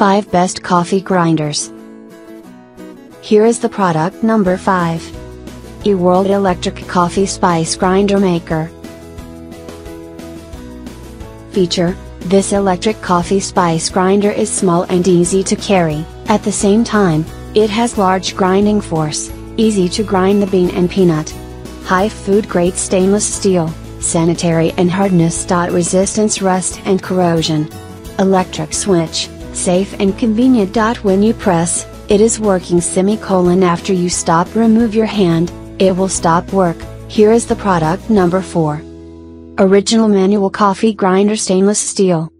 5 Best Coffee Grinders. Here is the product number 5. Eworld Electric Coffee Spice Grinder Maker. Feature: this electric coffee spice grinder is small and easy to carry. At the same time, it has large grinding force, easy to grind the bean and peanut. High food grade stainless steel, sanitary and hardness. Resistance rust and corrosion. Electric switch, safe and convenient. When you press, it is working. After you stop, remove your hand, it will stop work. Here is the product number 4. Original manual coffee grinder stainless steel.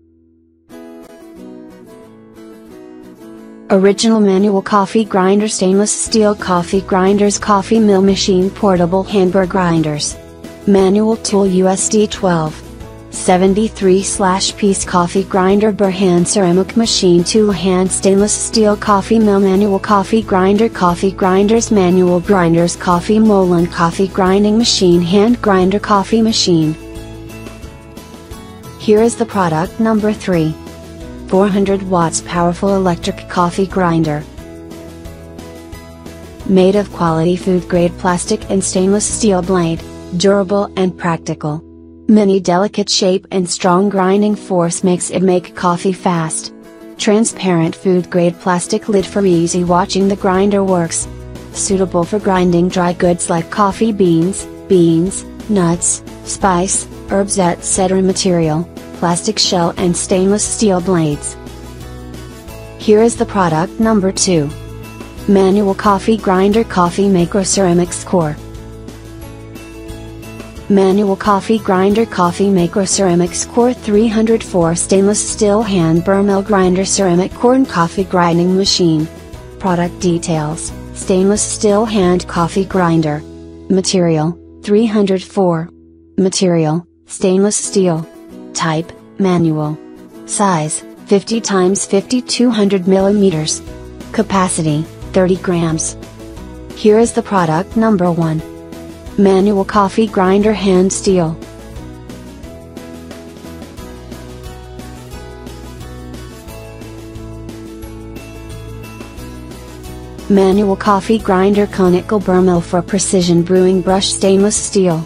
Original manual coffee grinder stainless steel coffee grinders. Coffee mill machine portable handburr grinders. Manual tool USD 1273/piece coffee grinder burr hand ceramic machine tool hand stainless steel coffee mill manual coffee grinder. Coffee grinders manual grinders. Coffee Molen coffee grinding machine hand grinder coffee machine. Here is the product number 3. 400 watts powerful electric coffee grinder. Made of quality food grade plastic and stainless steel blade, durable and practical. Mini delicate shape and strong grinding force makes it make coffee fast. Transparent food grade plastic lid for easy watching. The grinder works. Suitable for grinding dry goods like coffee beans, nuts, spice, herbs etc. Material: plastic shell and stainless steel blades. Here is the product number 2. Manual coffee grinder coffee maker ceramics core. Manual coffee grinder coffee maker ceramics core 304 stainless steel hand burr mill grinder ceramic core and coffee grinding machine. Product details: stainless steel hand coffee grinder. Material: 304. Material: stainless steel. Type: manual. Size: 50 x 50 200 mm. Capacity: 30 grams. Here is the product number 1. Manual coffee grinder hand steel. Manual coffee grinder conical burr mill for precision brewing brush stainless steel.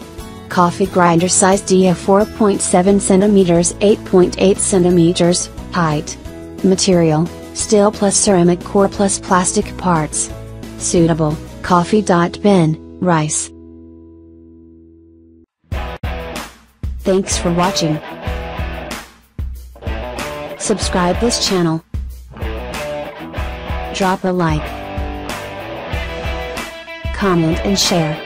Coffee grinder size DA 4.7 cm 8.8 cm, height. Material: steel plus ceramic core plus plastic parts. Suitable: coffee. Bin, rice. Thanks for watching. Subscribe this channel. Drop a like, comment and share.